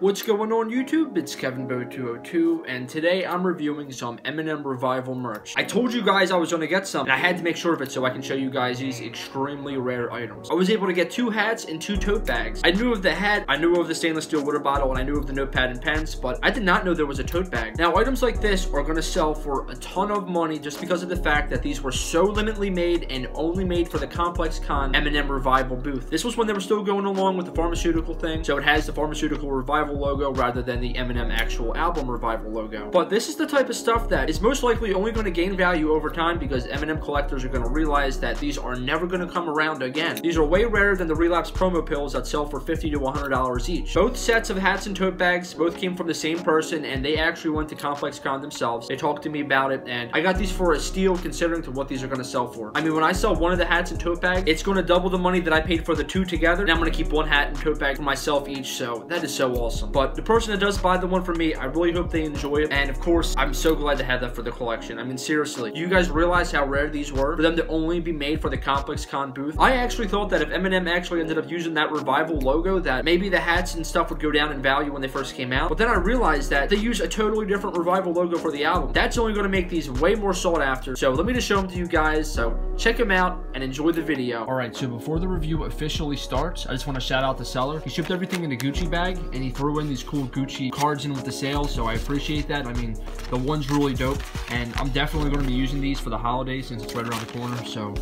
What's going on YouTube? It's KevinBo202 and today I'm reviewing some Eminem Revival merch. I told you guys I was going to get some and I had to make sure of it so I can show you guys these extremely rare items. I was able to get 2 hats and 2 tote bags. I knew of the hat, I knew of the stainless steel water bottle, and I knew of the notepad and pens, but I did not know there was a tote bag. Now items like this are going to sell for a ton of money just because of the fact that these were so limitedly made and only made for the COMPLEXCON Eminem Revival booth. This was when they were still going along with the pharmaceutical thing, so it has the pharmaceutical Revival logo rather than the Eminem actual album Revival logo. But this is the type of stuff that is most likely only going to gain value over time because Eminem collectors are going to realize that these are never going to come around again. These are way rarer than the Relapse promo pills that sell for $50 to $100 each. Both sets of hats and tote bags both came from the same person, and they actually went to COMPLEXCON themselves. They talked to me about it, and I got these for a steal considering to what these are going to sell for. I mean, when I sell one of the hats and tote bag, it's going to double the money that I paid for the 2 together, and I'm going to keep 1 hat and tote bag for myself each, so that is so awesome. But the person that does buy the one for me, I really hope they enjoy it, and of course, I'm so glad to have that for the collection. I mean, seriously, you guys realize how rare these were for them to only be made for the COMPLEXCON booth? I actually thought that if Eminem actually ended up using that Revival logo, that maybe the hats and stuff would go down in value when they first came out, but then I realized that they use a totally different Revival logo for the album. That's only going to make these way more sought after, so let me just show them to you guys, so check them out and enjoy the video. Alright, so before the review officially starts, I just want to shout out the seller. He shipped everything in a Gucci bag, and he threw in these cool Gucci cards in with the sale, so I appreciate that. I mean, the one's really dope, and I'm definitely going to be using these for the holidays since it's right around the corner, so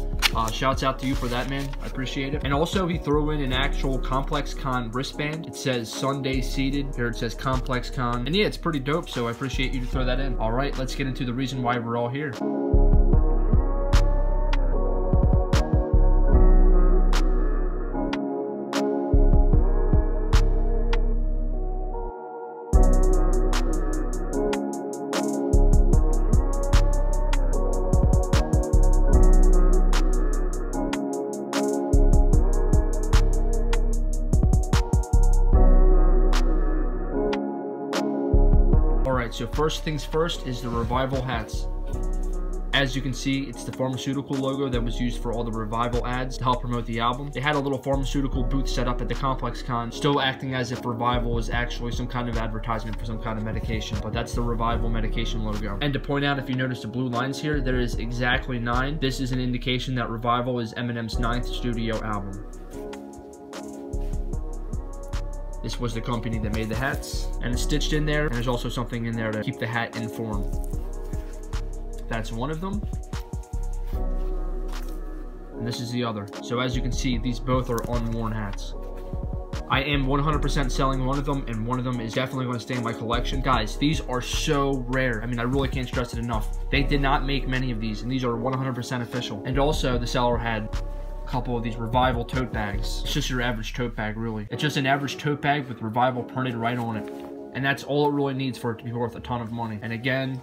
shouts out to you for that, man. I appreciate it. And also, he threw in an actual COMPLEXCON wristband. It says Sunday Seated. Here it says COMPLEXCON, and yeah, it's pretty dope, so I appreciate you to throw that in. Alright, let's get into the reason why we're all here. Alright, so first things first is the Revival hats. As you can see, it's the pharmaceutical logo that was used for all the Revival ads to help promote the album. They had a little pharmaceutical booth set up at the COMPLEXCON, still acting as if Revival is actually some kind of advertisement for some kind of medication, but that's the Revival medication logo. And to point out, if you notice the blue lines here, there is exactly 9. This is an indication that Revival is Eminem's 9th studio album. This was the company that made the hats, and it's stitched in there, and there's also something in there to keep the hat in form. That's one of them. And this is the other. So as you can see, these both are unworn hats. I am 100% selling one of them, and one of them is definitely going to stay in my collection. Guys, these are so rare. I mean, I really can't stress it enough. They did not make many of these, and these are 100% official. And also, the seller had couple of these Revival tote bags. It's just your average tote bag, really. It's just an average tote bag with Revival printed right on it. And that's all it really needs for it to be worth a ton of money. And again,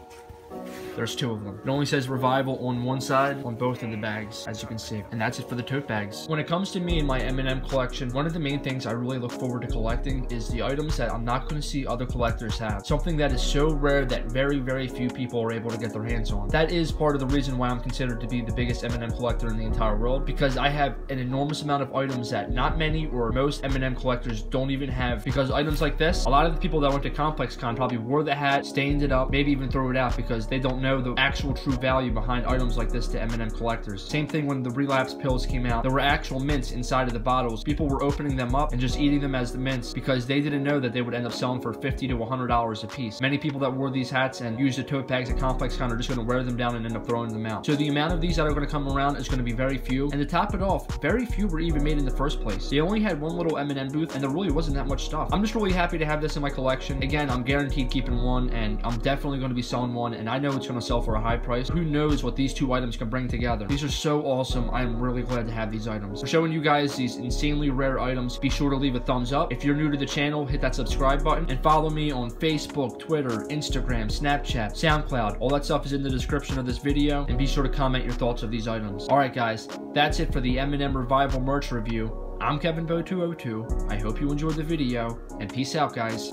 there's 2 of them. It only says Revival on one side, on both of the bags, as you can see. And that's it for the tote bags. When it comes to me and my Eminem collection, one of the main things I really look forward to collecting is the items that I'm not going to see other collectors have. Something that is so rare that very, very few people are able to get their hands on. That is part of the reason why I'm considered to be the biggest Eminem collector in the entire world, because I have an enormous amount of items that not many or most Eminem collectors don't even have. Because items like this, a lot of the people that went to COMPLEXCON probably wore the hat, stained it up, maybe even threw it out because they don't know the actual true value behind items like this to Eminem collectors. Same thing when the Relapse pills came out. There were actual mints inside of the bottles. People were opening them up and just eating them as the mints because they didn't know that they would end up selling for $50 to $100 a piece. Many people that wore these hats and used the tote bags at COMPLEXCON are just going to wear them down and end up throwing them out. So the amount of these that are going to come around is going to be very few. And to top it off, very few were even made in the first place. They only had one little Eminem booth and there really wasn't that much stuff. I'm just really happy to have this in my collection. Again, I'm guaranteed keeping one, and I'm definitely going to be selling one, and I know it's going to sell for a high price. Who knows what these 2 items can bring together. These are so awesome. I am really glad to have these items. I'm showing you guys these insanely rare items. Be sure to leave a thumbs up. If you're new to the channel, hit that subscribe button and follow me on Facebook, Twitter, Instagram, Snapchat, SoundCloud. All that stuff is in the description of this video, and be sure to comment your thoughts of these items. Alright guys, that's it for the Eminem Revival merch review. I'm KevinBo202. I hope you enjoyed the video, and peace out guys.